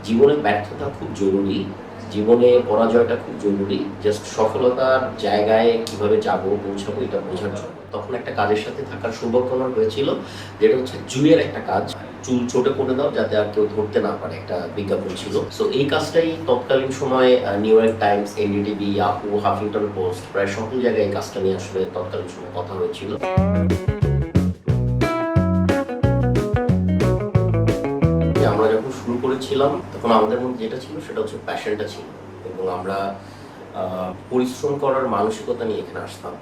জীবনে ব্যর্থতা খুব জরুরি, জীবনে পরাজয়টা খুব জরুরি। জাস্ট সফলতার জায়গায় কিভাবে যাবো, পৌঁছাবো এটা বোঝার জন্য। তখন একটা কাজের সাথে থাকার সৌভাগ্য আমার হয়েছিল, যেটা হচ্ছে জুয়ের একটা কাজ। চুল ছোট করে দাও যাতে আর কেউ ধরতে না পারে, একটা বিজ্ঞাপন ছিল। সো এই কাজটাই তৎকালীন সময়ে new York Times, NDTV, Yahoo, Huffington post প্রায় সকল জায়গায় এই কাজটা নিয়ে আসলে তৎকালীন সময়ে কথা হয়েছিল। আমরা যখন শুরু করেছিলাম তখন আমাদের মধ্যে যেটা ছিল সেটা হচ্ছে প্যাশনটা ছিল, এবং আমরা পরিশ্রম করার মানসিকতা নিয়ে এখানে আসতাম।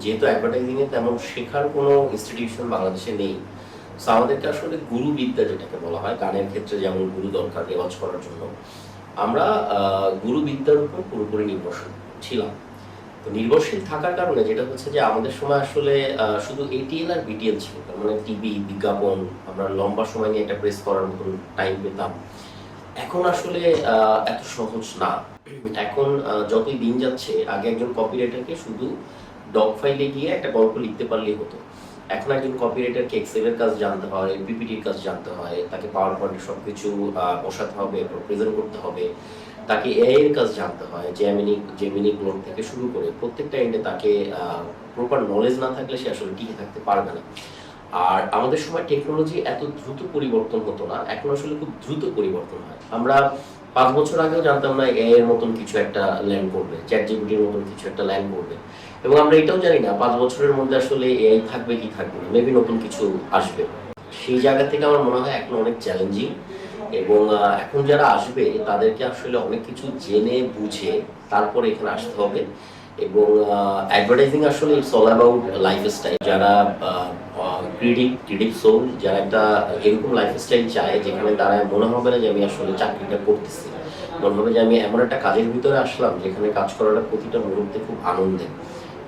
যেহেতু অ্যাডভার্টাইজিং এ তেমন শেখার কোনো ইনস্টিটিউশন বাংলাদেশে নেই, সো আমাদেরকে আসলে গুরু বিদ্যা যেটাকে বলা হয়, গানের ক্ষেত্রে যেমন গুরু দরকার রেওয়াজ করার জন্য, আমরা গুরু বিদ্যার উপর পুরোপুরি নির্ভরশীল ছিলাম। তো নির্ভরশীল থাকার কারণে যেটা হচ্ছে যে আমাদের সময় আসলে শুধু এটিএল আর বিটিএল ছিল, তার মানে টিভি বিজ্ঞাপন আমরা লম্বা সময় নিয়ে একটা প্রেস করার মতন টাইম পেতাম। এখন আসলে এত সহজ না। এখন যতই দিন যাচ্ছে, আগে একজন কপিরাইটারকে শুধু ডক ফাইলে গিয়ে একটা গল্প লিখতে পারলেই হতো। এখন একজন কপিরাইটারকে এক্সেল এর কাজ জানতে হয়, পিপিটির কাজ জানতে হয়, তাকে পাওয়ার পয়েন্টে সবকিছু বসাতে হবে, প্রেজেন্ট করতে হবে, তাকে এআই এর কাজ জানতে হয়, জেমিনি ক্লোড থেকে শুরু করে প্রত্যেকটা এন্ডে তাকে প্রপার নলেজ না থাকলে সে আসলে টিকে থাকতে পারবে না। আর আমাদের সময় টেকনোলজি এত দ্রুত পরিবর্তন হতো না, এখন আসলে খুব দ্রুত পরিবর্তন হয়। আমরা 5 বছর আগেও জানতাম না এআই এর মতন কিছু একটা ল্যান্ড করবে, চ্যাট জিপিটির মতন কিছু একটা ল্যান্ড করবে, এবং আমরা এটাও জানি না 5 বছরের মধ্যে আসলে এআই থাকবে কি থাকবে না, মেবি নতুন কিছু আসবে। সেই জায়গা থেকে আমার মনে হয় এখন অনেক চ্যালেঞ্জিং, এবং এখন যারা আসবে তাদেরকে আসলে অনেক কিছু জেনে বুঝে তারপরে এখানে আসতে হবে। এবং অ্যাডভার্টাইজিং আসলে ইটস অল অ্যাবাউট লাইফস্টাইল। যারা ক্রিয়েটিভ সোল, যারা একটা এরকম লাইফস্টাইল চায় যেখানে তারা মনে হবে না যে আমি আসলে চাকরিটা করতেছি, মনে হবে যে আমি এমন একটা কাজের ভিতরে আসলাম যেখানে কাজ করাটা প্রতিটা মুহূর্তে খুব আনন্দের।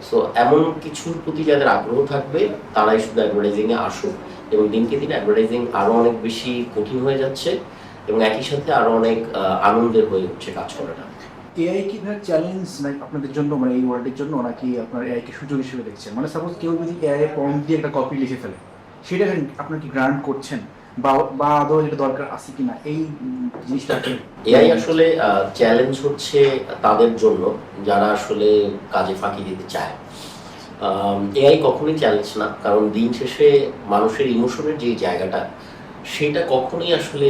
সো এমন কিছুর প্রতি যাদের আগ্রহ থাকবে তারাই শুধু অ্যাডভার্টাইজিং এ আসুক, এবং দিনকে দিন অ্যাডভার্টাইজিং আরো অনেক বেশি কঠিন হয়ে যাচ্ছে, এবং একই সাথে আরো অনেক আনন্দের হয়ে উঠছে কাজ করাটা। এআই কি ভাই চ্যালেঞ্জ নাকি আপনাদের জন্য, মানে এই ওয়ার্ল্ডের জন্য, নাকি আপনার এআই কে সুযোগ হিসেবে দেখছেন? মানে সাপোজ কেউ যদি এআই প্রম্পট দিয়ে একটা কপি লিখে ফেলে, সেটা আপনার কি গ্রান্ট করছেন, বা বা আদৌ এটা দরকার আছে কিনা এই জিনিসটাকে? এআই আসলে চ্যালেঞ্জ হচ্ছে তাদের জন্য যারা আসলে কাজে ফাঁকি দিতে চায়। এআই কখনোই চ্যালেঞ্জ না, কারণ দিন শেষে মানুষের ইমোশনের যে জায়গাটা, সেটা কখনোই আসলে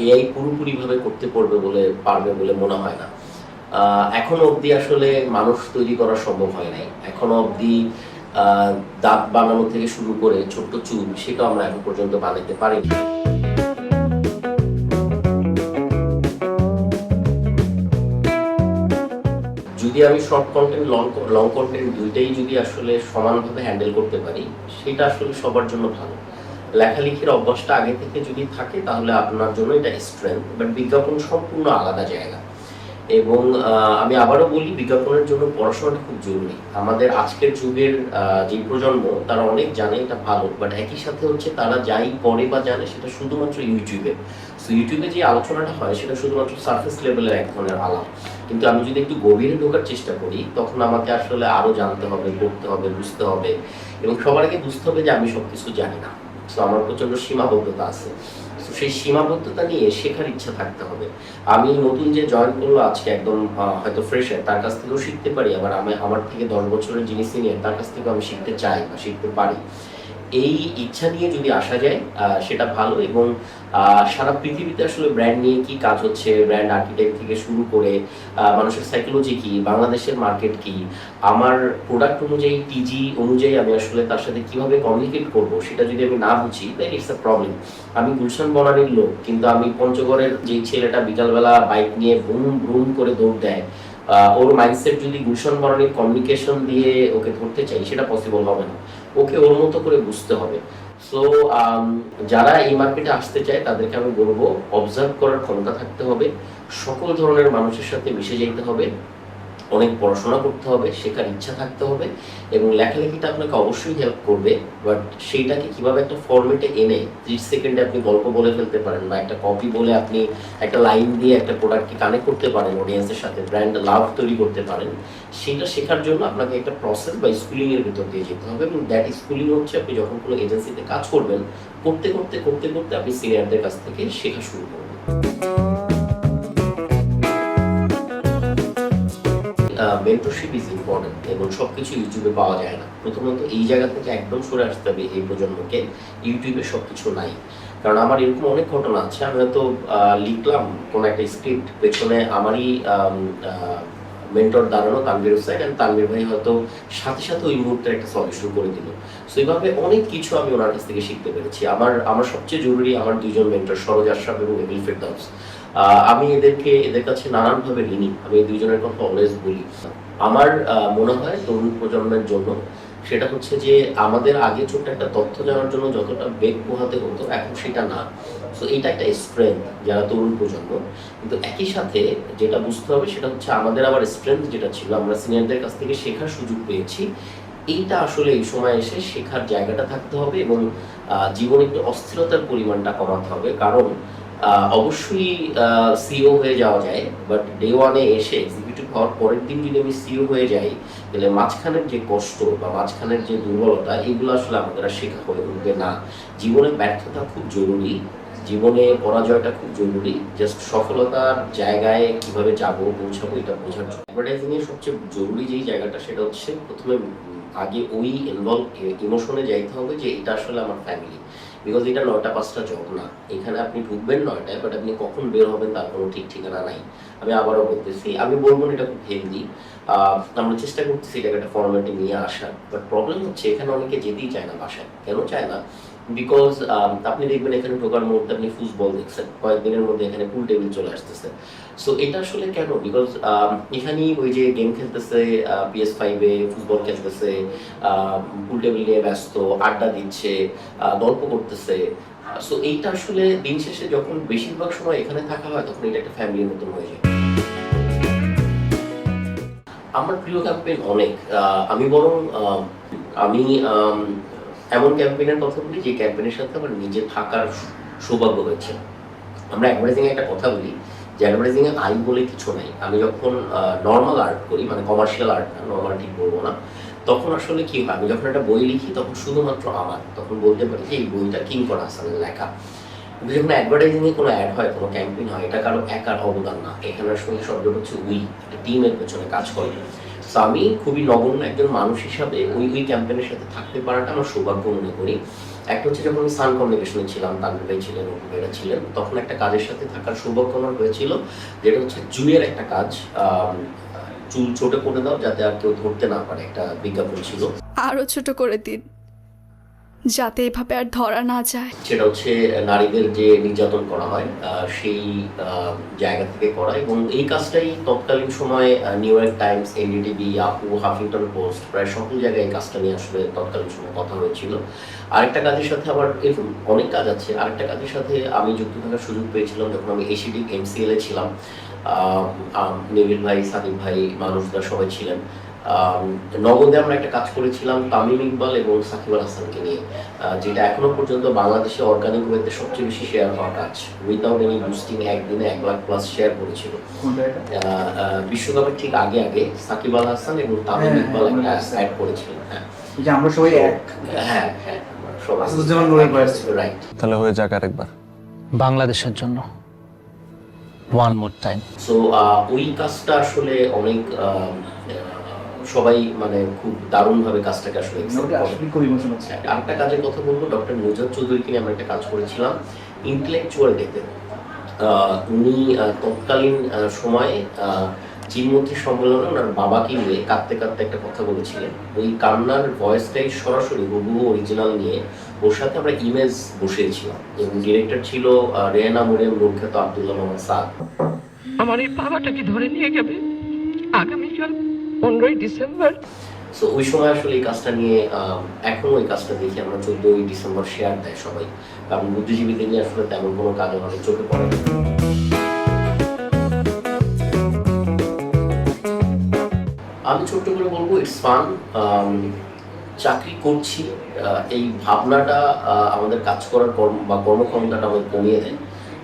এআই পুরোপুরিভাবে করতে পারবে বলে মনে হয় না। এখনো অবধি আসলে মানুষ তৈরি করা সম্ভব হয় নাই। এখনো অবধি দাঁত বানানো থেকে শুরু করে ছোট্ট চুল, সেটা আমরা এখন পর্যন্ত বানাইতে পারিনি। যদি আমি শর্ট কন্টেন্ট, লং কন্টেন্ট দুইটাই যদি আসলে সমানভাবে হ্যান্ডেল করতে পারি, সেটা আসলে সবার জন্য ভালো। লেখালেখির অভ্যাসটা আগে থেকে যদি থাকে তাহলে আপনার জন্য এটা স্ট্রেংথ, বাট বিজ্ঞাপন সম্পূর্ণ আলাদা জায়গা। এবং আমি আবারও বলি, বিজ্ঞাপনের জন্য পড়াশোনাটা খুব জরুরি। আমাদের আজকের যুগের যে প্রজন্ম তারা অনেক জানে, এটা ভালো, বাট একই সাথে হচ্ছে তারা যাই পড়ে বা জানে সেটা শুধুমাত্র ইউটিউবে। সো ইউটিউবে যে আলোচনাটা হয় সেটা শুধুমাত্র সারফেস লেভেলের এক ধরনের আলাপ, কিন্তু আমি যদি একটু গভীরে ঢোকার চেষ্টা করি তখন আমাকে আসলে আরো জানতে হবে, পড়তে হবে, বুঝতে হবে, এবং সবার আগে বুঝতে হবে যে আমি সবকিছু জানি না। সো আমার প্রচন্ড সীমাবদ্ধতা আছে। তো সেই সীমাবদ্ধতা নিয়ে শেখার ইচ্ছা থাকতে হবে। আমি নতুন যে জয়েন করলো আজকে, একদম হয়তো ফ্রেশার, তার কাছ থেকেও শিখতে পারি, আবার আমি আমার থেকে 10 বছরের যিনি সিনিয়র তার কাছ থেকেও আমি শিখতে চাই বা শিখতে পারি। এই ইচ্ছা নিয়ে যদি আসা যায় সেটা ভালো। এবং সারা পৃথিবীতে আসলে ব্র্যান্ড নিয়ে কি কাজ হচ্ছে, ব্র্যান্ড আর্কিটেক্ট থেকে শুরু করে মানুষের সাইকোলজি কি, বাংলাদেশের মার্কেট কি, আমার প্রোডাক্ট অনুযায়ী টিজি অনুযায়ী আমি আসলে তার সাথে কিভাবে কমিউনিকেট করব, সেটা যদি আমি না বুঝি তাহলে ইটস আ প্রবলেম। আমি গুলশান বনানীর লোক, কিন্তু আমি পঞ্চগড়ের যে ছেলেটা বিকালবেলা বাইক নিয়ে ভ্রুম ভ্রুম করে দৌড় দেয়, ওর মাইন্ডসেট যদি গুলশান বনানীর কমিউনিকেশন দিয়ে ওকে ধরতে চাই, সেটা পসিবল হবে না। ওকে ওর মতো করে বুঝতে হবে। সো যারা এই মার্কেটে আসতে চায় তাদেরকে আমি বলবো, অবজার্ভ করার ক্ষমতা থাকতে হবে, সকল ধরনের মানুষের সাথে মিশে যেতে হবে, অনেক পড়াশোনা করতে হবে, শেখার ইচ্ছা থাকতে হবে, এবং লেখালেখিটা আপনাকে অবশ্যই হেল্প করবে। বাট সেইটাকে কিভাবে একটা ফরম্যাটে এনে 30 সেকেন্ডে আপনি গল্প বলে ফেলতে পারেন, বা একটা কপি বলে আপনি একটা লাইন দিয়ে একটা প্রোডাক্টকে কানেক্ট করতে পারেন অডিয়েন্সের সাথে, ব্র্যান্ড লাভ তৈরি করতে পারেন, সেটা শেখার জন্য আপনাকে একটা প্রসেস বা স্কুলিং এর ভিতর দিয়ে যেতে হবে। এবং দ্যাট স্কুলিং হচ্ছে আপনি যখন কোনো এজেন্সিতে কাজ করবেন, করতে করতে করতে করতে আপনি সিনিয়রদের কাছ থেকে শেখা শুরু করবেন। মেন্টরশিপ ইজ ইম্পর্টেন্ট এবং সবকিছু ইউটিউবে পাওয়া যায় না। প্রথমত এই জায়গা থেকে একদম সরে আসতে হবে এই প্রজন্মকে, ইউটিউবে সবকিছু নাই। কারণ আমার এরকম অনেক ঘটনা আছে, আমি হয়তো লিখলাম কোনো একটা স্ক্রিপ্ট, পেছনে আমারই মেন্টর দাঁড়ানো তানভীর হোসেন, এন্ড তানভীর ভাই হয়তো সাথে সাথে ওই মুহূর্তে একটা সলিউশন করে দিল। সো এইভাবে অনেক কিছু আমি ওনার কাছ থেকে শিখতে পেরেছি। আমার সবচেয়ে জরুরি আমার দুইজন মেন্টর, সরোজ আশরাফ এবং এমিল ফেরদাউস। আমি এদের কাছে নানানভাবে ঋণী। আমি এই দুইজনের কথা অলওয়েজ বলি। আমার মনে হয় তরুণ প্রজন্মের জন্য সেটা হচ্ছে যে আমাদের আগে ছোট্ট একটা তথ্য জানার জন্য যতটা বেগ পোহাতে হতো, এখন সেটা না। সো এটা একটা স্ট্রেংথ যারা তরুণ প্রজন্ম। কিন্তু একই সাথে যেটা বুঝতে হবে সেটা হচ্ছে আমাদের আবার স্ট্রেংথ যেটা ছিল, আমরা সিনিয়রদের কাছ থেকে শেখার সুযোগ পেয়েছি, এইটা আসলে এই সময় এসে শেখার জায়গাটা থাকতে হবে এবং জীবনে একটু অস্থিরতার পরিমাণটা কমাতে হবে। কারণ অবশ্যই সিও হয়ে যাওয়া যায়, বাট ডে ওয়ানে এসে এক্সিকিউটিভ হওয়ার পরের দিন যদি আমি সিও হয়ে যাই, তাহলে মাঝখানের যে কষ্ট বা মাঝখানের যে দুর্বলতা, এগুলো আসলে আমাদের আর শেখা হয়ে উঠবে না। জীবনে ব্যর্থতা খুব জরুরি, জীবনে পরাজয়টা খুব জরুরি, জাস্ট সফলতার জায়গায় কিভাবে যাবো পৌঁছাবো এটা বোঝার জন্য। অ্যাডভার্টাইজিং এর সবচেয়ে জরুরি যেই জায়গাটা সেটা হচ্ছে প্রথমে আগে ওই ইমোশনে যাইতে হবে যে এটা আসলে আমার ফ্যামিলি। বিকজ এটা 9টা 5টা জব না, এখানে আপনি ঢুকবেন 9টায়, বাট আপনি কখন বের হবেন তার কোনো ঠিক ঠিকানা নাই। আমি আবারও বলতেছি, আমি বলবো না এটা খুব হেলদি, আমরা চেষ্টা করতেছি এটাকে একটা ফরম্যাটে নিয়ে আসার, বাট প্রবলেম হচ্ছে এখানে অনেকে যেতেই চায় না বাসায়। কেন চায় না? বিকজ আপনি দেখবেন এখানে ঢোকার মুহূর্তে আপনি ফুটবল দেখছেন, কয়েকদিনের মধ্যে এখানে পুল টেবিল চলে আসতেছে। সো এটা আসলে কেন? বিকজ এখানেই ওই যে গেম খেলতেছে, PS5-এ ফুটবল খেলতেছে, পুল টেবিল নিয়ে ব্যস্ত, আড্ডা দিচ্ছে, গল্প করতেছে। সো এইটা আসলে দিন শেষে যখন বেশিরভাগ সময় এখানে থাকা হয় তখন এটা একটা ফ্যামিলির মতন হয়ে যায়। আমার প্রিয় ক্যাম্পেইন অনেক। আমি বরং আমি এমন ক্যাম্পেইনের কথা বলি যে ক্যাম্পেইনের সাথে আমার নিজে থাকার সৌভাগ্য হয়েছে। আমরা অ্যাডভার্টাইজিং একটা কথা বলি যে অ্যাডভার্টাইজিং এ আয় বলে কিছু নাই। আমি যখন নর্মাল আর্ট করি, মানে কমার্শিয়াল আর্ট না, নর্মাল ঠিক বলবো না, তখন আসলে কি হয়, আমি যখন একটা বই লিখি তখন শুধুমাত্র আমার, তখন বলতে পারি যে এই বইটা কিঙ্কর হাসানের লেখা। কিন্তু যখন অ্যাডভার্টাইজিং এ কোনো অ্যাড হয়, কোনো ক্যাম্পেইন হয়, এটা কারো একার অবদান না, এখানে আসলে শব্দটা হচ্ছে উই, একটা টিমের পেছনে কাজ করে। সো আমি খুবই নগণ্য একজন মানুষ হিসাবে ওই ক্যাম্পেইনের সাথে থাকতে পারাটা আমার সৌভাগ্য মনে করি। একটা হচ্ছে যখন আমি সান কমিউনিকেশনে ছিলাম, তানভীর ভাই ছিলেন, অপু ভাইরা ছিলেন, তখন একটা কাজের সাথে থাকার সৌভাগ্য আমার হয়েছিল, যেটা হচ্ছে জুয়ের একটা কাজ, চুল ছোট করে দাও যাতে আর কেউ ধরতে না পারে, একটা বিজ্ঞাপন ছিল। আরো ছোট করে দিন যাতে এভাবে আর ধরা না যায়। সেটা হচ্ছে নারীদের যে নির্যাতন করা হয় সেই জায়গা থেকে করা, এবং এই কাজটাই তৎকালীন সময়ে নিউ ইয়র্ক টাইমস, এনডিটিভি, আপু, হাফিংটন পোস্ট, প্রায় সকল জায়গায় এই কাজটা নিয়ে আসলে তৎকালীন সময় কথা হয়েছিল। আরেকটা কাজের সাথে আবার এরকম অনেক কাজ আছে, আরেকটা কাজের সাথে আমি যুক্ত থাকার সুযোগ পেয়েছিলাম যখন আমি এসিডি MCL-এ ছিলাম। নেভিল ভাই, সাদিক ভাই, মানুষদা সবাই ছিলেন। নগদে আমরা একটা কাজ করেছিলাম তামিম ইকবাল এবং সাকিব আল হাসানকে নিয়ে, যেটা এখনো পর্যন্ত বাংলাদেশে অর্গানিক ওয়েতে সবচেয়ে বেশি শেয়ার হওয়া কাজ, উইদাউট এনি বুস্টিং একদিনে 1 লাখ প্লাস শেয়ার করেছিল। বিশ্বকাপের ঠিক আগে সাকিব আল হাসান এবং তামিম ইকবাল একটা অ্যাড করেছিলেন। হ্যাঁ, যে আমরা সবাই এক। হ্যাঁ, সবাই রাইট। তাহলে হয়ে যাক আরেকবার বাংলাদেশের জন্য ওয়ান মোর টাইম। সো ওই কাজটা আসলে অনেক সবাই মানে খুব দারুণভাবে কাজটাকে আসলে খুব ইমোশন হচ্ছে। আরেকটা কাজের কথা বলবো, ডক্টর মুজাদ চৌধুরীকে নিয়ে আমরা একটা কাজ করেছিলাম ইন্টেলেকচুয়াল ডেতে। উনি তৎকালীন সময়ে চীনমন্ত্রী সম্মেলনে ওনার বাবাকে নিয়ে কাঁদতে কাঁদতে একটা কথা বলেছিলেন। ওই কান্নার ভয়েসটাই সরাসরি হুবহু অরিজিনাল নিয়ে ওর সাথে আমরা ইমেজ বসিয়েছিলাম, এবং ডিরেক্টর ছিল রেহানা মরিয়ম, খ্যাত আব্দুল্লাহ মোহাম্মদ সাদ। আমার এই বাবাটাকে ধরে নিয়ে যাবে আগামীকাল 15ই ডিসেম্বর। সো ওই সময় আসলে এই কাজটা নিয়ে এখনো ওই কাজটা দেখি আমরা 14ই ডিসেম্বর শেয়ার দেয় সবাই, কারণ বুদ্ধিজীবীদের নিয়ে আসলে তেমন কোনো কাজ আমাদের চোখে পড়ে না। আমি ছোট্ট করে বলবো ইটস ফান। চাকরি করছি এই ভাবনাটা আমাদের কাজ করার কর্মক্ষমতাটা আমাদের কমিয়ে দেয়।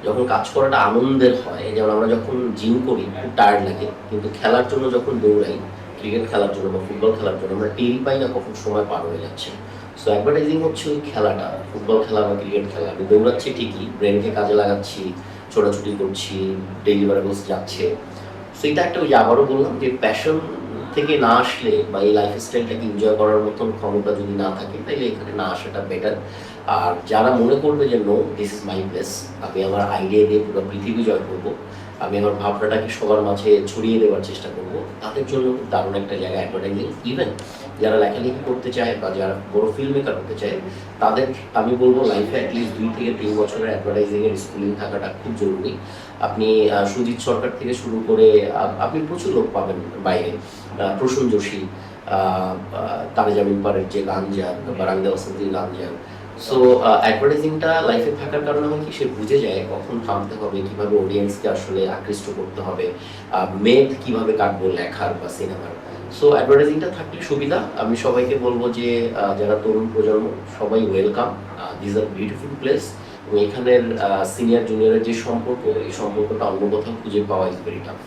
যখন কাজ করাটা আনন্দের হয়, যেমন আমরা যখন জিম করি খুব টায়ার্ড লাগে, কিন্তু খেলার জন্য যখন দৌড়াই, ক্রিকেট খেলার জন্য বা ফুটবল খেলার জন্য, আমরা টেরই পাই না কখন সময় পার হয়ে যাচ্ছে। সো অ্যাডভার্টাইজিং হচ্ছে ওই খেলাটা, ফুটবল খেলা বা ক্রিকেট খেলা। আমি দৌড়াচ্ছি ঠিকই, ব্রেনকে কাজে লাগাচ্ছি, ছোটাছুটি করছি, ডেলিভারেবলস যাচ্ছে। সো এটা একটা, ওই যে আবারও বললাম যে প্যাশন থেকে না আসলে বা এই লাইফস্টাইলটাকে এনজয় করার মতন ক্ষমতা যদি না থাকে তাহলে এখানে না আসাটা বেটার। আর যারা মনে করবে যে no this is my place, আমি আমার আইডিয়া দিয়ে পুরো পৃথিবী জয় করবো, আমি আমার ভাবনাটাকে সবার মাঝে ছড়িয়ে দেওয়ার চেষ্টা করব, তাদের জন্য দারুণ একটা জায়গা অ্যাডভার্টাইজিং। ইভেন যারা লেখালেখি করতে চায় বা যারা বড় ফিল্ম মেকার হতে চায় তাদের আমি বলবো লাইফে অ্যাটলিস্ট 2 থেকে 3 বছরের অ্যাডভার্টাইজিংয়ের স্কুলিং থাকাটা খুব জরুরি। আপনি সুজিত সরকার থেকে শুরু করে আপনি প্রচুর লোক পাবেন বাইরে, প্রসূন যোশী, তারে জামিন পারের যে গান যান বা রাঙ্গা বসন্তীর গান যান। সো অ্যাডভার্টাইজিংটা লাইফে থাকার কারণে হয় কি সে বুঝে যায় কখন থামতে হবে, কিভাবে অডিয়েন্সকে আসলে আকৃষ্ট করতে হবে, মেদ কিভাবে কাটবো লেখার বা সিনেমার। সো অ্যাডভার্টাইজিংটা থাকলে সুবিধা। আমি সবাইকে বলবো যে যারা তরুণ প্রজন্ম সবাই welcome, this are beautiful place. এবং এখানের সিনিয়র জুনিয়রের যে সম্পর্ক, এই সম্পর্কটা অন্য কোথাও খুঁজে পাওয়া ইজ ভেরি টাফ।